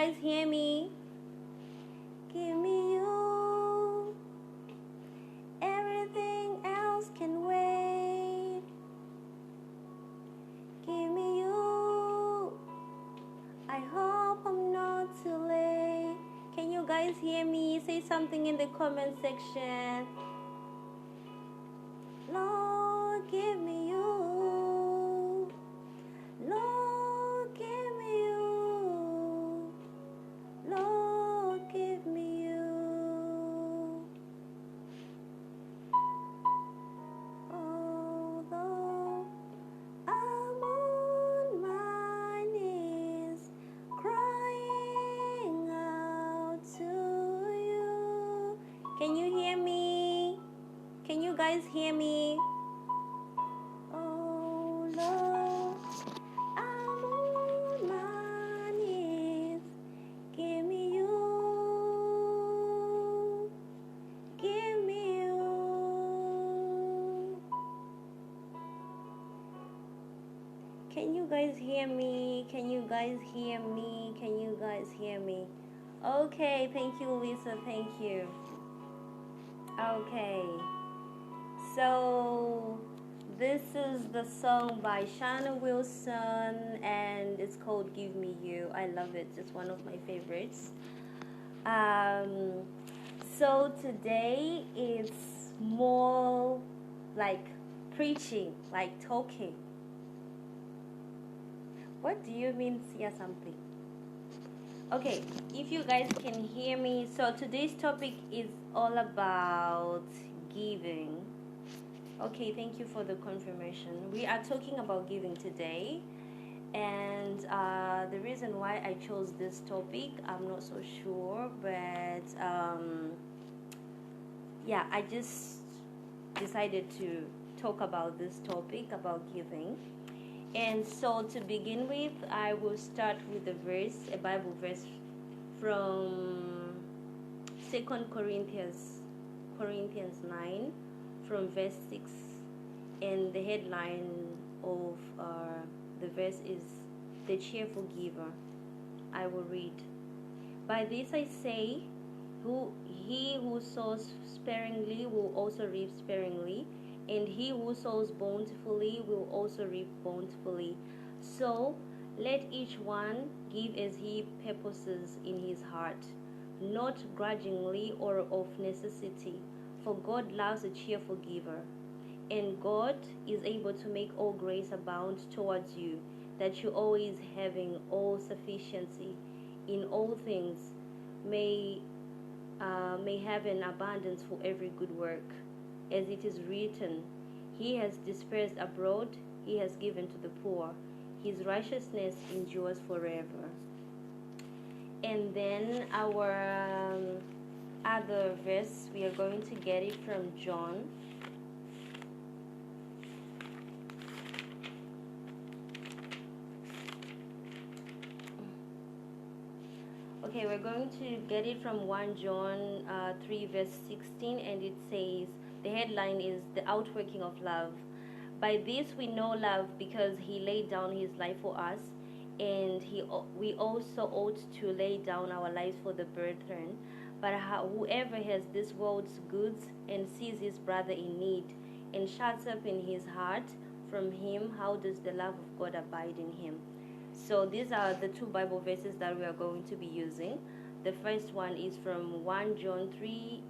guys hear me? Give me you. Everything else can wait. Give me you. I hope I'm not too late. Can you guys hear me? Say something in the comment section. Lord, give me you. Lord, give me you. Lord, give me you. Although I'm on my knees, crying out to you. Can you hear me? Can you guys hear me? Oh Lord, I'm on my knees. Give me you. Give me you. Can you guys hear me? Can you guys hear me? Can you guys hear me? Okay, thank you, Lisa. Thank you. Okay. So this is the song by Shana Wilson and it's called Give Me You. I love it. It's one of my favorites. So today it's more like preaching, like talking. What do you mean, see something? Okay, if you guys can hear me, so today's topic is all about giving. Okay, thank you for the confirmation. We are talking about giving today, and the reason why I chose this topic, I'm not so sure, but yeah, I just decided to talk about this topic about giving. And so to begin with, I will start with a verse, a Bible verse from 2 Corinthians 9 from verse 6, and the headline of the verse is the cheerful giver. I will read. By this I say, he who sows sparingly will also reap sparingly, and he who sows bountifully will also reap bountifully. So let each one give as he purposes in his heart, not grudgingly or of necessity, for God loves a cheerful giver. And God is able to make all grace abound towards you, that you always having all sufficiency in all things may have an abundance for every good work. As it is written, he has dispersed abroad, he has given to the poor. His righteousness endures forever. And then our other verse, we are going to get it from John. Okay, we're going to get it from 1 John 3 verse 16, and it says, the headline is the outworking of love. By this we know love, because he laid down his life for us, and we also ought to lay down our lives for the brethren. But whoever has this world's goods and sees his brother in need and shuts up in his heart from him, how does the love of God abide in him? So these are the two Bible verses that we are going to be using. The first one is from 1 John 3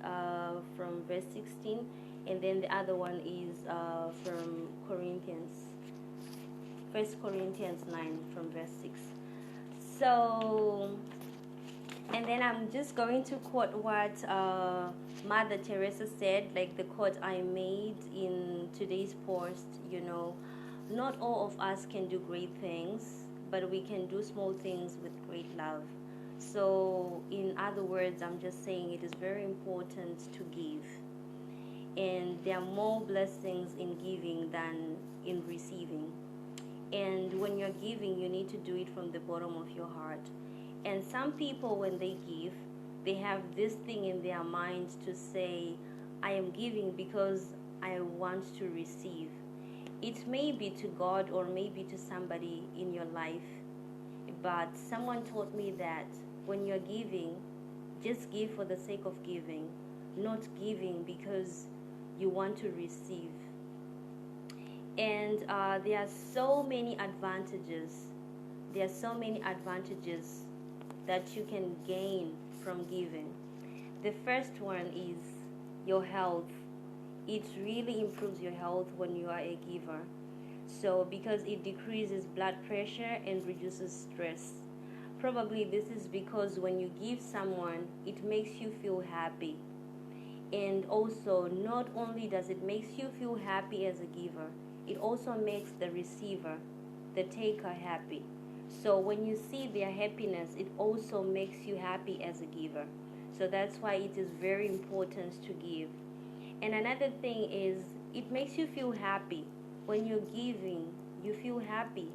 from verse 16, and then the other one is from 1 Corinthians 9 from verse 6. So, and then I'm just going to quote what Mother Teresa said, like the quote I made in today's post. You know, not all of us can do great things, but we can do small things with great love. So in other words, I'm just saying it is very important to give, and there are more blessings in giving than in receiving. And when you're giving, you need to do it from the bottom of your heart. And some people, when they give, they have this thing in their mind to say, I am giving because I want to receive. It may be to God or maybe to somebody in your life, but someone told me that when you're giving, just give for the sake of giving, not giving because you want to receive. And there are so many advantages. There are so many advantages that you can gain from giving. The first one is your health. It really improves your health when you are a giver. So because it decreases blood pressure and reduces stress. Probably this is because when you give someone, it makes you feel happy. And also, not only does it makes you feel happy as a giver, it also makes the receiver, the taker, happy. So when you see their happiness, it also makes you happy as a giver. So that's why it is very important to give. And another thing is, it makes you feel happy. When you're giving, you feel happy.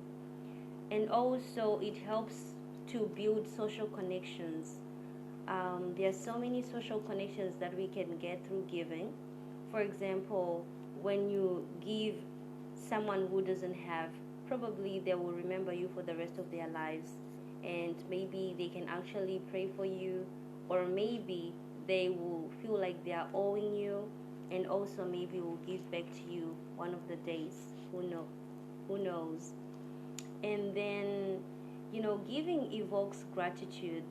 And also, it helps to build social connections. There are so many social connections that we can get through giving. For example, when you give someone who doesn't have, probably they will remember you for the rest of their lives, and maybe they can actually pray for you, or maybe they will feel like they are owing you, and also maybe will give back to you one of the days. Who knows? And then, giving evokes gratitude.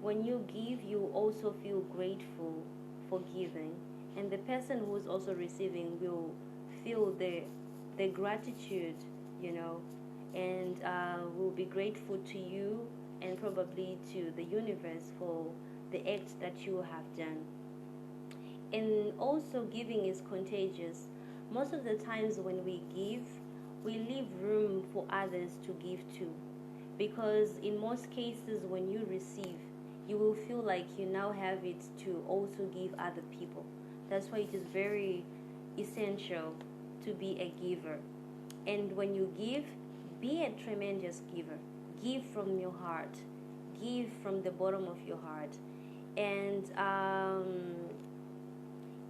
When you give, you also feel grateful for giving, and the person who's also receiving will feel the gratitude, and will be grateful to you and probably to the universe for the act that you have done. And also, giving is contagious. Most of the times when we give, we leave room for others to give to, because in most cases when you receive, you will feel like you now have it to also give other people. That's why it is very essential to be a giver. And when you give, be a tremendous giver. Give from your heart. Give from the bottom of your heart. And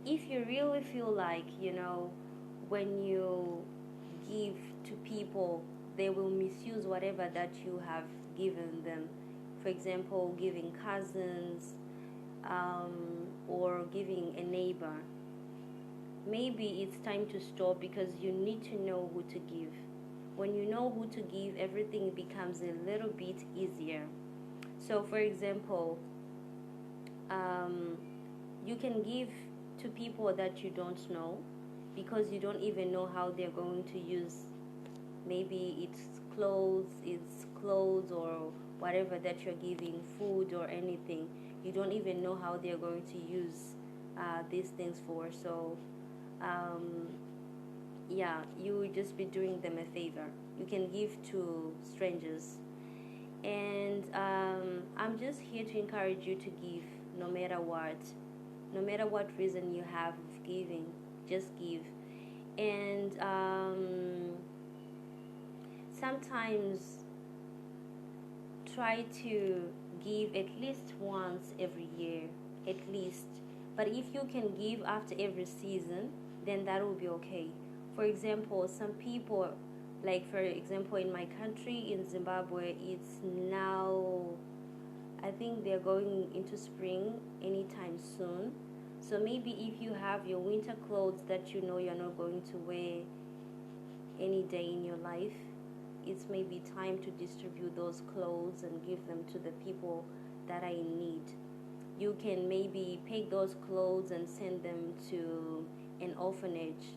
if you really feel like, when you give to people, they will misuse whatever that you have given them. For example, giving cousins, or giving a neighbor. Maybe it's time to stop, because you need to know who to give. When you know who to give, everything becomes a little bit easier. So, for example, you can give to people that you don't know, because you don't even know how they're going to use. Maybe it's clothes or whatever that you're giving, food or anything. You don't even know how they're going to use these things for. So you will just be doing them a favor. You can give to strangers. And I'm just here to encourage you to give, no matter what reason you have of giving. Just give. And sometimes try to give at least once every year, at least. But if you can give after every season, then that will be okay. For example, some people, like for example in my country, in Zimbabwe, it's now, I think they're going into spring anytime soon. So maybe if you have your winter clothes that you know you're not going to wear any day in your life, it's maybe time to distribute those clothes and give them to the people that are in need. You can maybe pick those clothes and send them to an orphanage.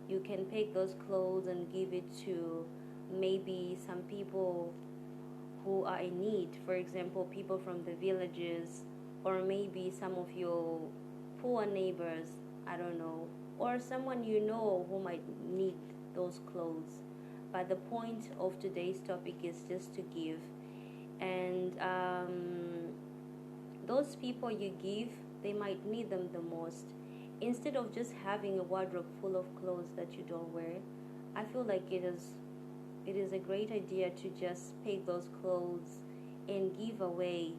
You can pick those clothes and give it to maybe some people who are in need. For example, people from the villages, or maybe some of your poor neighbors, I don't know, or someone you know who might need those clothes. But the point of today's topic is just to give. And those people you give, they might need them the most. Instead of just having a wardrobe full of clothes that you don't wear, I feel like it is a great idea to just pick those clothes and give away.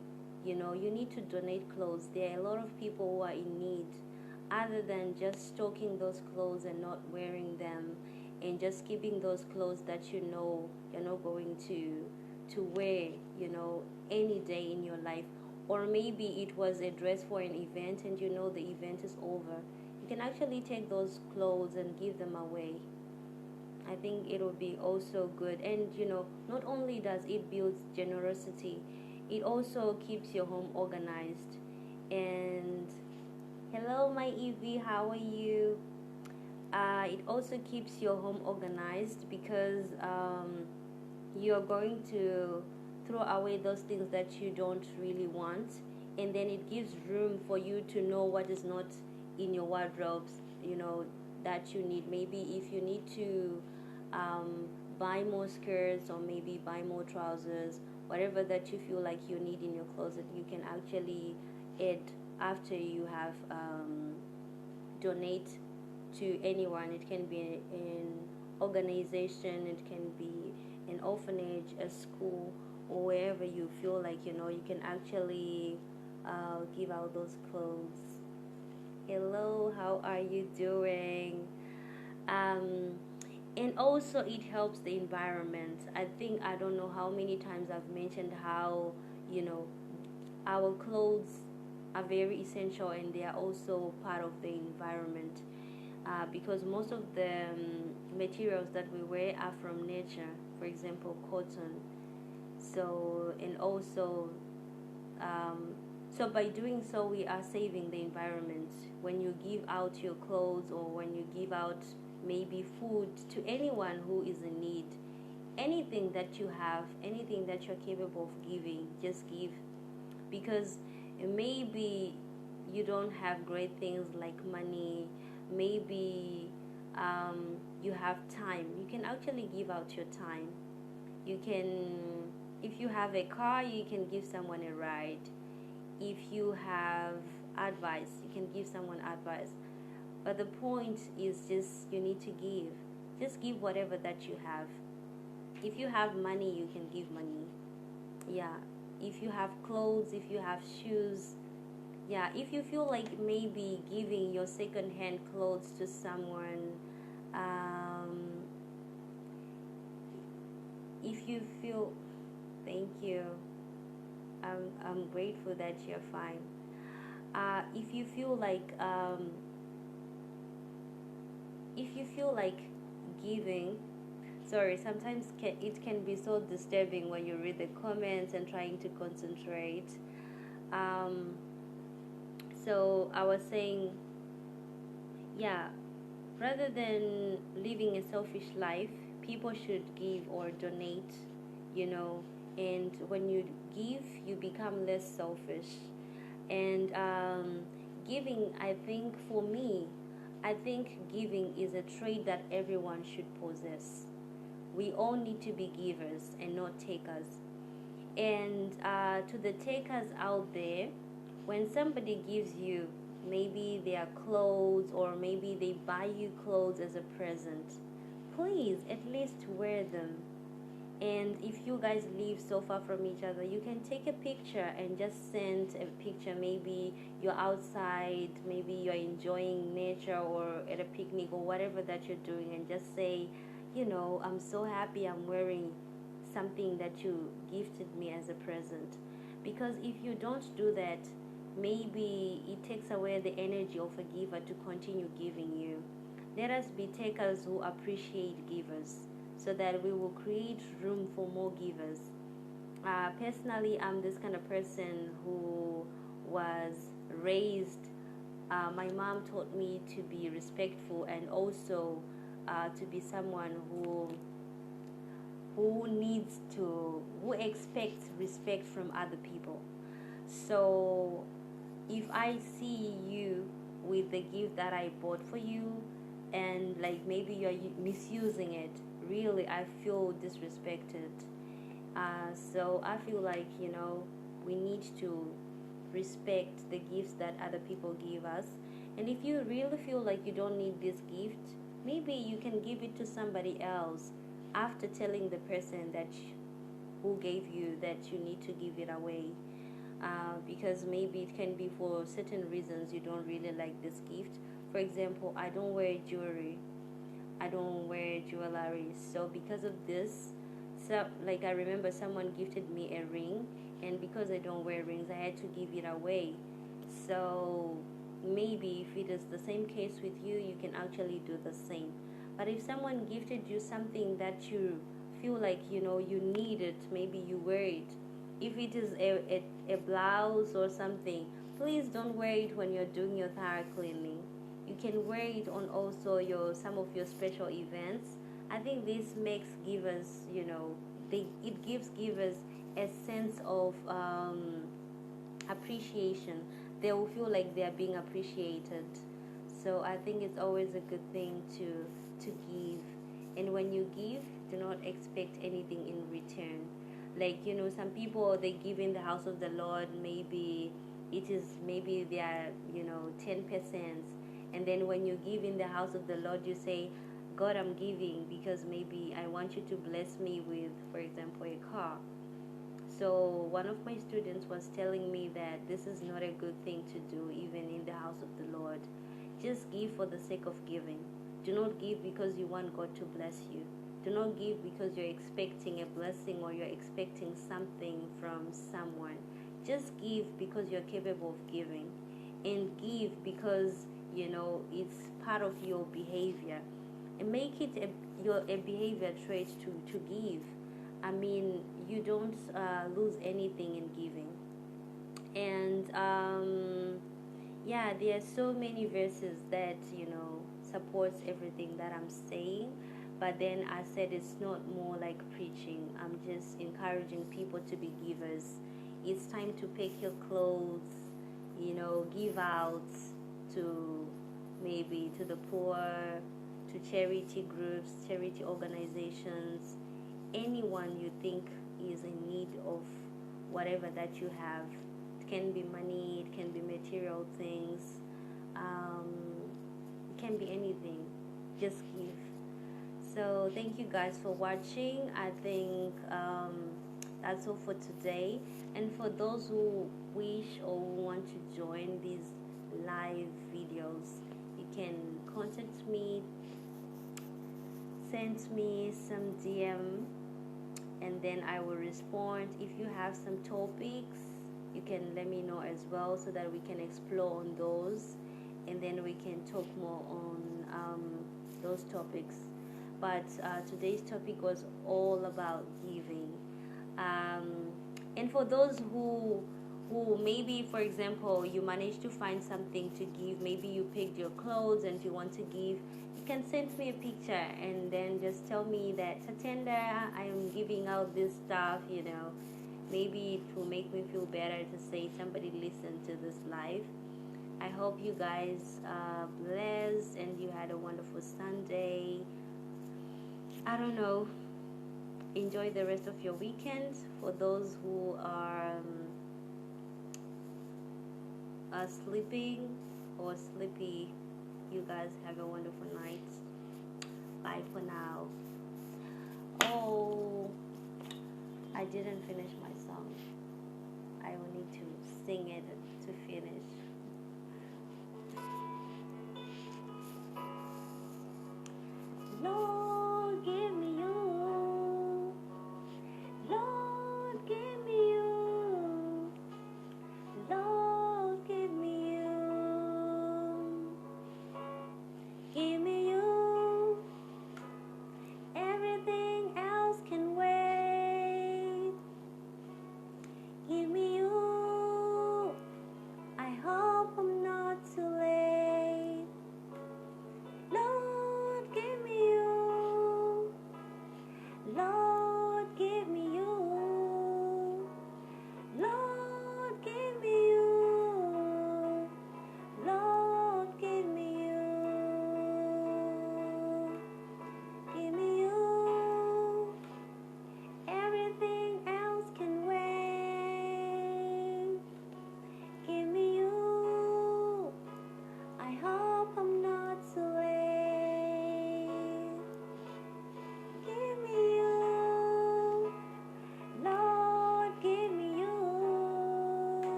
You need to donate clothes. There are a lot of people who are in need, other than just stocking those clothes and not wearing them, and just keeping those clothes that you know you're not going to to wear, any day in your life. Or maybe it was a dress for an event and the event is over. You can actually take those clothes and give them away. I think it will be also good. And not only does it build generosity, it also keeps your home organized. And hello, my Evie, how are you? It also keeps your home organized because you're going to throw away those things that you don't really want, and then it gives room for you to know what is not in your wardrobes, that you need. Maybe if you need to buy more skirts, or maybe buy more trousers, whatever that you feel like you need in your closet, you can actually add after you have donate to anyone. It can be an organization, it can be an orphanage, a school, or wherever you feel like you can actually give out those clothes. Hello, how are you doing? And also it helps the environment. I don't know how many times I've mentioned how our clothes are very essential, and they are also part of the environment, because most of the materials that we wear are from nature. For example, cotton. So, and also so by doing so, we are saving the environment. When you give out your clothes, or when you give out maybe food to anyone who is in need, anything that you have, anything that you're capable of giving, just give. Because maybe you don't have great things like money, maybe you have time. You can actually give out your time. You can, if you have a car, you can give someone a ride. If you have advice, you can give someone advice. But the point is just you need to give. Just give whatever that you have. If you have money, you can give money. Yeah. If you have clothes, if you have shoes, yeah. If you feel like maybe giving your second-hand clothes to someone, if you feel, thank you. I'm grateful that you're fine. If you feel like giving, sorry, sometimes it can be so disturbing when you read the comments and trying to concentrate. So I was saying, yeah, rather than living a selfish life, people should give or donate, and when you give, you become less selfish. And giving, I think giving is a trait that everyone should possess. We all need to be givers and not takers. And to the takers out there, when somebody gives you maybe their clothes, or maybe they buy you clothes as a present, please at least wear them. And if you guys live so far from each other, you can take a picture and just send a picture. Maybe you're outside, maybe you're enjoying nature or at a picnic or whatever that you're doing, and just say, I'm so happy I'm wearing something that you gifted me as a present. Because if you don't do that, maybe it takes away the energy of a giver to continue giving you. Let us be takers who appreciate givers, so that we will create room for more givers. Personally, I'm this kind of person who was raised, my mom taught me to be respectful, and also to be someone who expects respect from other people. So if I see you with the gift that I bought for you, and like maybe you're misusing it, really I feel disrespected. So I feel like we need to respect the gifts that other people give us. And if you really feel like you don't need this gift, maybe you can give it to somebody else after telling the person who gave you that you need to give it away. Because maybe it can be for certain reasons you don't really like this gift. For example, I don't wear jewelry, I don't wear jewelry, so because of this, So, like, I remember someone gifted me a ring, and because I don't wear rings, I had to give it away. So maybe if it is the same case with you, you can actually do the same. But if someone gifted you something that you feel like you need it, maybe you wear it. If it is a blouse or something, please don't wear it when you're doing your thigh cleaning. You can wear it on also your some of your special events. I think this makes givers, it gives givers a sense of appreciation. They will feel like they are being appreciated. So I think it's always a good thing to give. And when you give, do not expect anything in return. Like, some people, they give in the house of the Lord, maybe it is maybe they are 10%, and then when you give in the house of the Lord, you say, God, I'm giving because maybe I want you to bless me with, for example, a car. So one of my students was telling me that this is not a good thing to do even in the house of the Lord. Just give for the sake of giving. Do not give because you want God to bless you. Do not give because you're expecting a blessing or you're expecting something from someone. Just give because you're capable of giving. And give because it's part of your behavior. And make it a behavior trait to give. I mean, you don't lose anything in giving. And there are so many verses that supports everything that I'm saying. But then I said it's not more like preaching. I'm just encouraging people to be givers. It's time to pick your clothes, give out to maybe to the poor, to charity groups, charity organizations, anyone you think is in need of whatever that you have. It can be money, it can be material things, it can be anything. Just give. So thank you guys for watching. I think that's all for today. And for those who wish or want to join these live videos, you can contact me, send me some DM, and then I will respond. If you have some topics, you can let me know as well so that we can explore on those, and then we can talk more on those topics. But today's topic was all about giving. And for those who maybe, for example, you managed to find something to give, maybe you picked your clothes and you want to give, you can send me a picture and then just tell me that, Tatenda, I am giving out this stuff, maybe it will make me feel better to say somebody listened to this live. I hope you guys are blessed and you had a wonderful Sunday. I don't know, enjoy the rest of your weekend. For those who are sleeping or sleepy, you guys have a wonderful night. Bye for now. Oh, I didn't finish my song. I will need to sing it to finish. Lord, give me you. Lord, give me you. Lord, give me you. Give me you. Everything else can wait. Give me you. I hope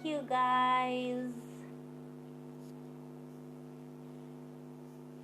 you, guys.